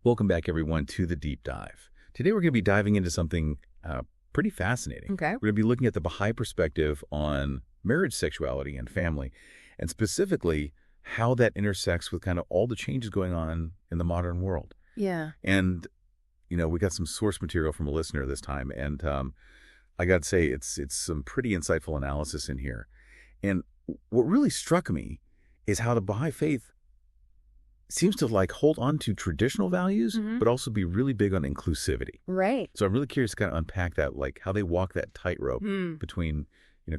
Welcome back, everyone, to the Deep Dive. Today we're going to be diving into something pretty fascinating. Okay. We're going to be looking at the Baha'i perspective on marriage, sexuality, and family, and specifically how that intersects with kind of all the changes going on in the modern world. Yeah. And, we got some source material from a listener this time, and I got to say it's some pretty insightful analysis in here. And what really struck me is how the Baha'i Faith seems to hold on to traditional values, but also be really big on inclusivity. Right. So I'm really curious to kind of unpack that, how they walk that tightrope between,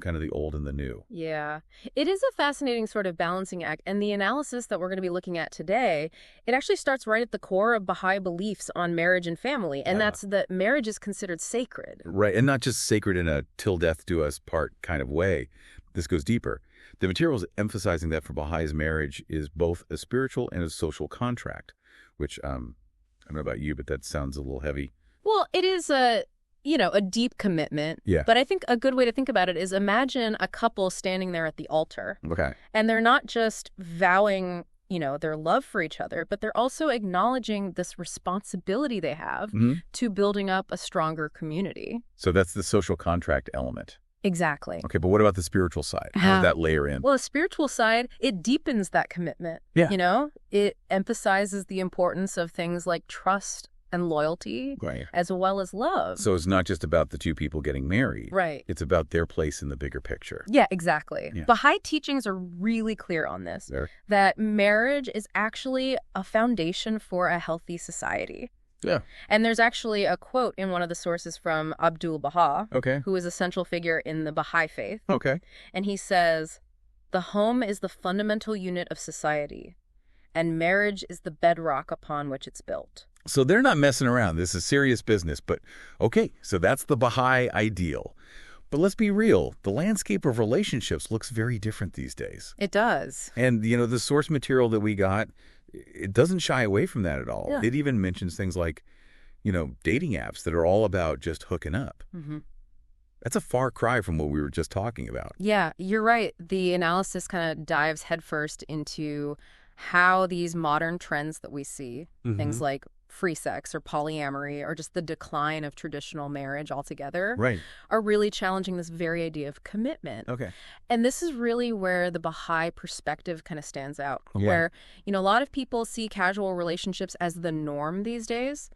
kind of the old and the new. Yeah. It is a fascinating sort of balancing act. And the analysis that we're going to be looking at today, it actually starts right at the core of Baha'i beliefs on marriage and family. And that's that marriage is considered sacred. Right. And not just sacred in a till death do us part kind of way. This goes deeper. The material is emphasizing that for Baha'is, marriage is both a spiritual and a social contract, which I don't know about you, but that sounds a little heavy. Well, it is a deep commitment. Yeah. But I think a good way to think about it is imagine a couple standing there at the altar. Okay. And they're not just vowing, their love for each other, but they're also acknowledging this responsibility they have to building up a stronger community. So that's the social contract element. Exactly. Okay, but what about the spiritual side? How does that layer in? Well, the spiritual side, it deepens that commitment. Yeah. It emphasizes the importance of things like trust and loyalty, Right. as well as love. So it's not just about the two people getting married. Right. It's about their place in the bigger picture. Yeah, exactly. Yeah. Baha'i teachings are really clear on this, There. that marriage is actually a foundation for a healthy society. Yeah. And there's actually a quote in one of the sources from Abdul Baha, Okay. who is a central figure in the Baha'i Faith. Okay. And he says, "The home is the fundamental unit of society, and marriage is the bedrock upon which it's built." So they're not messing around. This is serious business. But, okay, so that's the Baha'i ideal. But let's be real. The landscape of relationships looks very different these days. It does. And, the source material that we got, it doesn't shy away from that at all. Yeah. It even mentions things like, dating apps that are all about just hooking up. That's a far cry from what we were just talking about. Yeah, you're right. The analysis kind of dives headfirst into how these modern trends that we see, things like free sex or polyamory or just the decline of traditional marriage altogether, Right. are really challenging this very idea of commitment. Okay. And this is really where the Baha'i perspective kind of stands out, Yeah. where, a lot of people see casual relationships as the norm these days.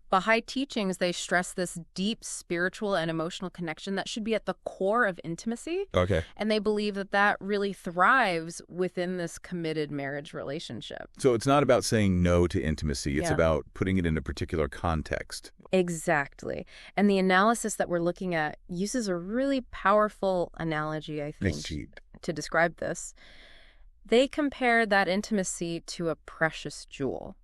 Baha'i teachings, they stress this deep spiritual and emotional connection that should be at the core of intimacy. Okay. And they believe that that really thrives within this committed marriage relationship. So it's not about saying no to intimacy. It's Yeah. about putting it in a particular context. Exactly. And the analysis that we're looking at uses a really powerful analogy, I think, Nice cheat. to describe this. They compare that intimacy to a precious jewel.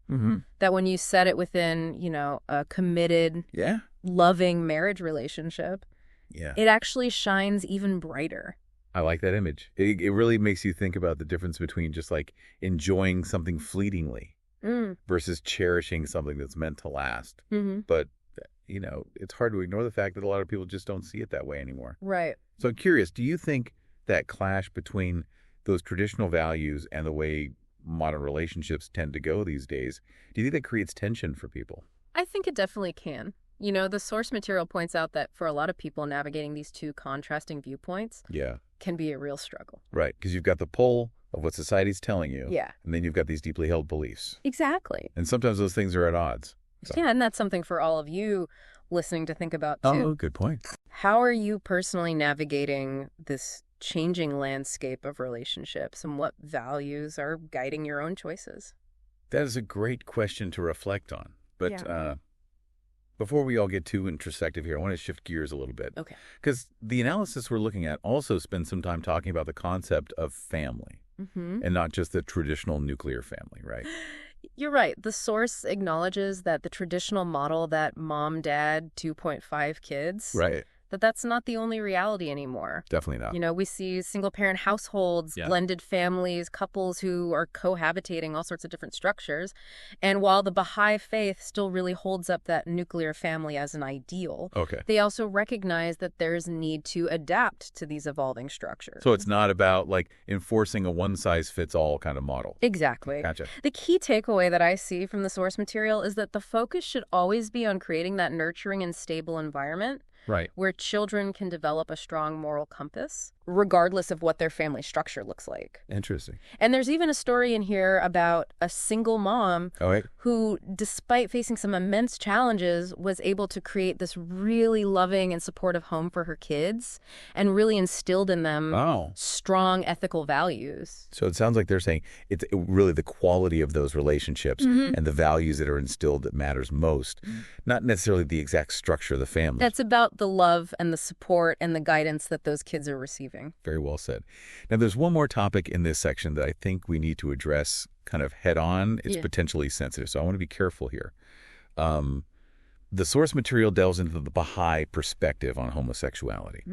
That when you set it within, a committed, Yeah. loving marriage relationship, Yeah. it actually shines even brighter. I like that image. It really makes you think about the difference between just enjoying something fleetingly versus cherishing something that's meant to last. But, it's hard to ignore the fact that a lot of people just don't see it that way anymore. Right. So I'm curious, do you think that clash between those traditional values and the way modern relationships tend to go these days, do you think that creates tension for people? I think it definitely can. The source material points out that for a lot of people, navigating these two contrasting viewpoints Yeah. can be a real struggle. Right. Because you've got the pull of what society's telling you. Yeah. And then you've got these deeply held beliefs. Exactly. And sometimes those things are at odds. So. Yeah, and that's something for all of you listening to think about, too. Oh, good point. How are you personally navigating this changing landscape of relationships, and what values are guiding your own choices? That is a great question to reflect on. But Yeah. Before we all get too introspective here, I want to shift gears a little bit. Okay. Because the analysis we're looking at also spends some time talking about the concept of family and not just the traditional nuclear family, right? You're right. The source acknowledges that the traditional model, that mom, dad, 2.5 kids, Right. that that's not the only reality anymore. Definitely not. We see single-parent households, blended families, couples who are cohabitating, all sorts of different structures. And while the Baha'i Faith still really holds up that nuclear family as an ideal, they also recognize that there's a need to adapt to these evolving structures. So it's not about, like, enforcing a one-size-fits-all kind of model. Exactly. Gotcha. The key takeaway that I see from the source material is that the focus should always be on creating that nurturing and stable environment where children can develop a strong moral compass, regardless of what their family structure looks like. Interesting. And there's even a story in here about a single mom who, despite facing some immense challenges, was able to create this really loving and supportive home for her kids and really instilled in them strong ethical values. So it sounds like they're saying it's really the quality of those relationships and the values that are instilled that matters most, not necessarily the exact structure of the family. That's about the love and the support and the guidance that those kids are receiving. Very well said. Now, there's one more topic in this section that I think we need to address kind of head on. It's potentially sensitive, so I want to be careful here. The source material delves into the Baha'i perspective on homosexuality.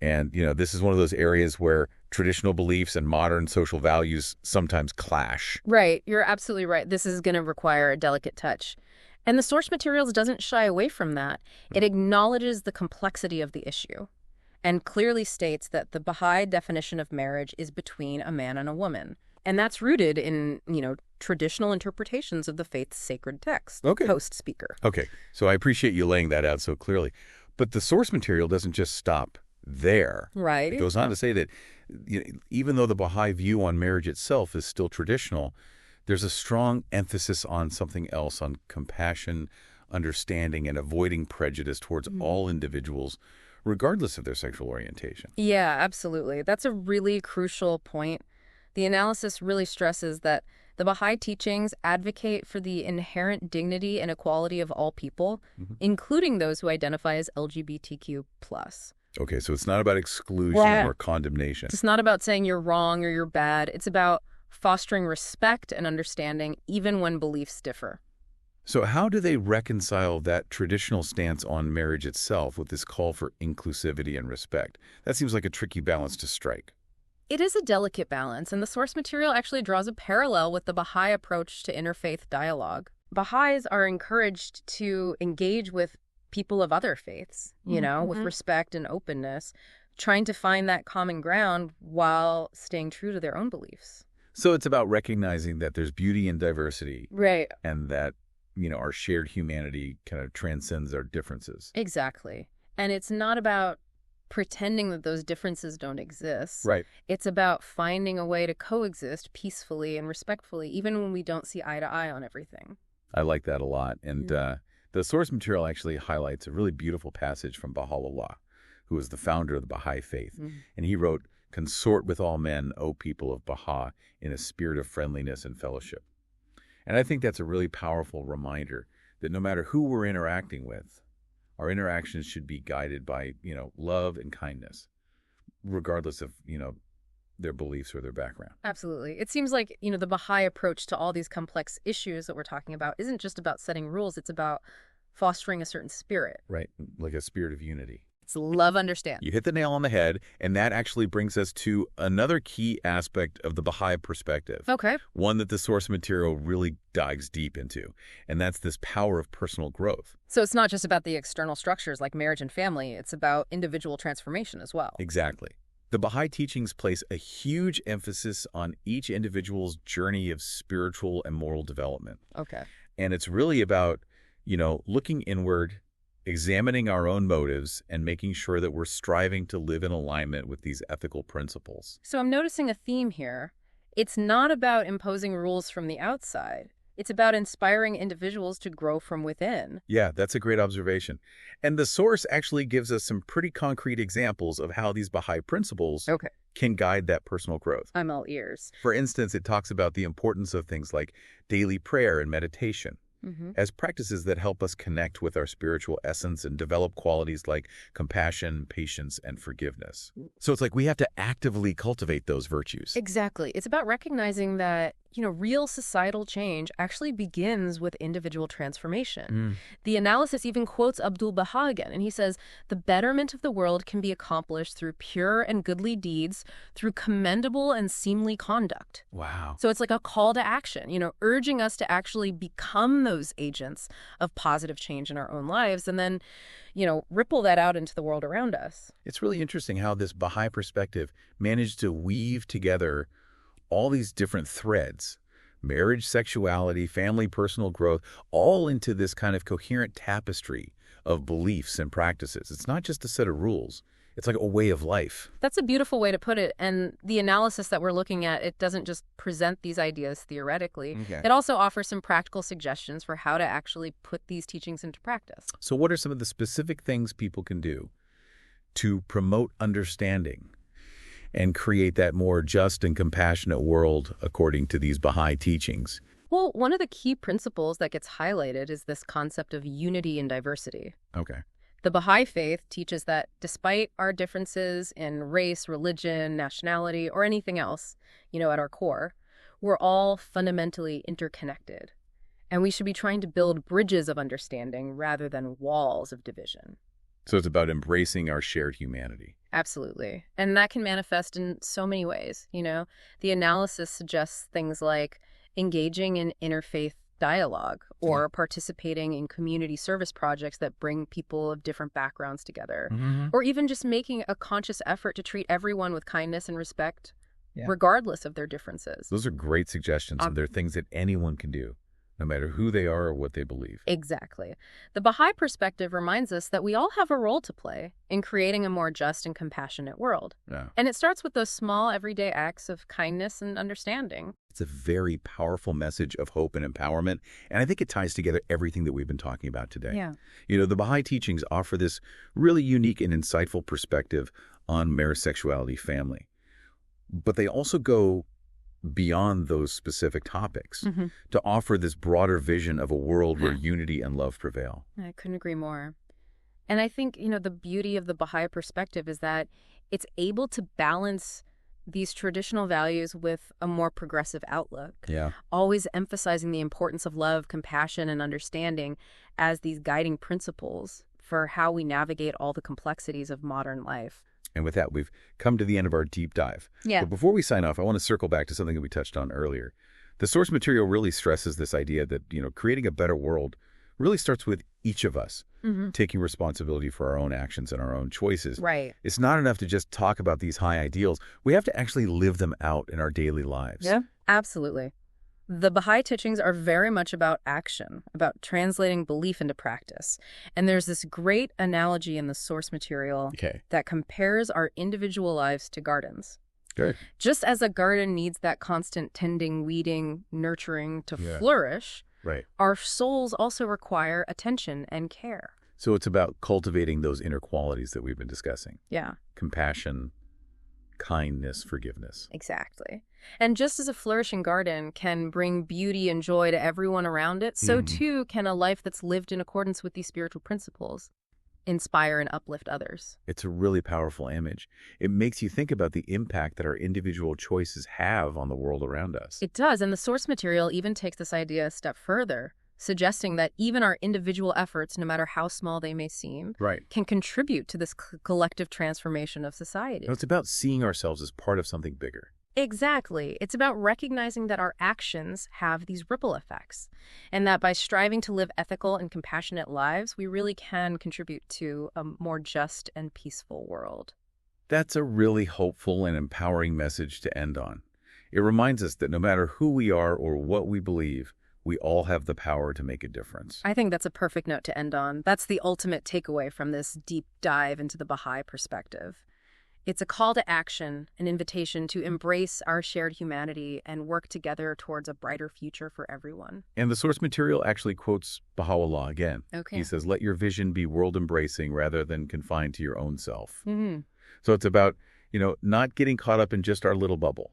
And, this is one of those areas where traditional beliefs and modern social values sometimes clash. Right. You're absolutely right. This is going to require a delicate touch. And the source materials doesn't shy away from that. It acknowledges the complexity of the issue and clearly states that the Baha'i definition of marriage is between a man and a woman. And that's rooted in, traditional interpretations of the faith's sacred text, post-speaker. Okay, so I appreciate you laying that out so clearly. But the source material doesn't just stop there. Right. It goes on to say that even though the Baha'i view on marriage itself is still traditional, there's a strong emphasis on something else, on compassion, understanding, and avoiding prejudice towards all individuals, regardless of their sexual orientation. Yeah, absolutely. That's a really crucial point. The analysis really stresses that the Baha'i teachings advocate for the inherent dignity and equality of all people, including those who identify as LGBTQ+. Okay, so it's not about exclusion or condemnation. It's not about saying you're wrong or you're bad. It's about fostering respect and understanding even when beliefs differ. So how do they reconcile that traditional stance on marriage itself with this call for inclusivity and respect? That seems like a tricky balance to strike. It is a delicate balance, and the source material actually draws a parallel with the Baha'i approach to interfaith dialogue. Baha'is are encouraged to engage with people of other faiths, with respect and openness, trying to find that common ground while staying true to their own beliefs. So it's about recognizing that there's beauty in diversity. Right. And that, our shared humanity kind of transcends our differences. Exactly. And it's not about pretending that those differences don't exist. Right. It's about finding a way to coexist peacefully and respectfully, even when we don't see eye to eye on everything. I like that a lot. And the source material actually highlights a really beautiful passage from Baha'u'llah, who was the founder of the Baha'i Faith. And he wrote, "Consort with all men, O people of Baha, in a spirit of friendliness and fellowship." And I think that's a really powerful reminder that no matter who we're interacting with, our interactions should be guided by, love and kindness, regardless of, their beliefs or their background. Absolutely. It seems like, the Baha'i approach to all these complex issues that we're talking about isn't just about setting rules. It's about fostering a certain spirit. Right. Like a spirit of unity. It's love, understand. You hit the nail on the head, and that actually brings us to another key aspect of the Baha'i perspective. Okay. One that the source material really dives deep into, and that's this power of personal growth. So it's not just about the external structures like marriage and family. It's about individual transformation as well. Exactly. The Baha'i teachings place a huge emphasis on each individual's journey of spiritual and moral development. Okay. And it's really about, looking inward, examining our own motives, and making sure that we're striving to live in alignment with these ethical principles. So I'm noticing a theme here. It's not about imposing rules from the outside. It's about inspiring individuals to grow from within. Yeah, that's a great observation. And the source actually gives us some pretty concrete examples of how these Baha'i principles can guide that personal growth. I'm all ears. For instance, it talks about the importance of things like daily prayer and meditation as practices that help us connect with our spiritual essence and develop qualities like compassion, patience, and forgiveness. So it's like we have to actively cultivate those virtues. Exactly. It's about recognizing that, real societal change actually begins with individual transformation. Mm. The analysis even quotes Abdu'l-Baha again, and he says, the betterment of the world can be accomplished through pure and goodly deeds, through commendable and seemly conduct. Wow. So it's like a call to action, urging us to actually become those agents of positive change in our own lives and then, ripple that out into the world around us. It's really interesting how this Baha'i perspective managed to weave together all these different threads, marriage, sexuality, family, personal growth, all into this kind of coherent tapestry of beliefs and practices. It's not just a set of rules. It's like a way of life. That's a beautiful way to put it. And the analysis that we're looking at, it doesn't just present these ideas theoretically. Okay. It also offers some practical suggestions for how to actually put these teachings into practice. So what are some of the specific things people can do to promote understanding and create that more just and compassionate world according to these Baha'i teachings? Well, one of the key principles that gets highlighted is this concept of unity in diversity. Okay. The Baha'i Faith teaches that despite our differences in race, religion, nationality, or anything else, at our core, we're all fundamentally interconnected. And we should be trying to build bridges of understanding rather than walls of division. So it's about embracing our shared humanity. Absolutely. And that can manifest in so many ways, The analysis suggests things like engaging in interfaith dialogue or participating in community service projects that bring people of different backgrounds together, or even just making a conscious effort to treat everyone with kindness and respect, regardless of their differences. Those are great suggestions, and they're things that anyone can do, no matter who they are or what they believe. Exactly. The Baha'i perspective reminds us that we all have a role to play in creating a more just and compassionate world. Yeah. And it starts with those small, everyday acts of kindness and understanding. It's a very powerful message of hope and empowerment, and I think it ties together everything that we've been talking about today. Yeah. The Baha'i teachings offer this really unique and insightful perspective on marriage, sexuality, family. But they also go beyond those specific topics to offer this broader vision of a world where unity and love prevail. I couldn't agree more. And I think, the beauty of the Baha'i perspective is that it's able to balance these traditional values with a more progressive outlook. Yeah. Always emphasizing the importance of love, compassion, and understanding as these guiding principles for how we navigate all the complexities of modern life. And with that, we've come to the end of our deep dive. Yeah. But before we sign off, I want to circle back to something that we touched on earlier. The source material really stresses this idea that, creating a better world really starts with each of us taking responsibility for our own actions and our own choices. Right. It's not enough to just talk about these high ideals. We have to actually live them out in our daily lives. Yeah, absolutely. The Baha'i teachings are very much about action, about translating belief into practice. And there's this great analogy in the source material that compares our individual lives to gardens. Good. Just as a garden needs that constant tending, weeding, nurturing to flourish, right, our souls also require attention and care. So it's about cultivating those inner qualities that we've been discussing. Yeah. Compassion, kindness, forgiveness. Exactly. And just as a flourishing garden can bring beauty and joy to everyone around it, so too can a life that's lived in accordance with these spiritual principles inspire and uplift others. It's a really powerful image. It makes you think about the impact that our individual choices have on the world around us. It does, and the source material even takes this idea a step further, suggesting that even our individual efforts, no matter how small they may seem, can contribute to this collective transformation of society. It's about seeing ourselves as part of something bigger. Exactly. It's about recognizing that our actions have these ripple effects, and that by striving to live ethical and compassionate lives, we really can contribute to a more just and peaceful world. That's a really hopeful and empowering message to end on. It reminds us that no matter who we are or what we believe, we all have the power to make a difference. I think that's a perfect note to end on. That's the ultimate takeaway from this deep dive into the Baha'i perspective. It's a call to action, an invitation to embrace our shared humanity and work together towards a brighter future for everyone. And the source material actually quotes Baha'u'llah again. Okay. He says, let your vision be world-embracing rather than confined to your own self. So it's about, not getting caught up in just our little bubble,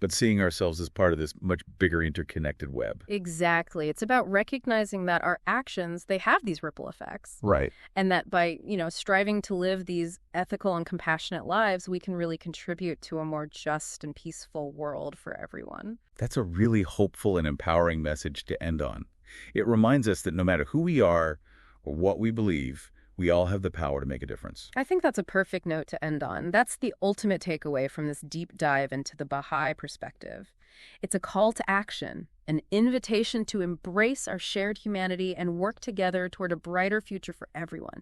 but seeing ourselves as part of this much bigger interconnected web. Exactly. It's about recognizing that our actions, they have these ripple effects. Right. And that by, striving to live these ethical and compassionate lives, we can really contribute to a more just and peaceful world for everyone. That's a really hopeful and empowering message to end on. It reminds us that no matter who we are or what we believe, we all have the power to make a difference. I think that's a perfect note to end on. That's the ultimate takeaway from this deep dive into the Baha'i perspective. It's a call to action, an invitation to embrace our shared humanity and work together toward a brighter future for everyone.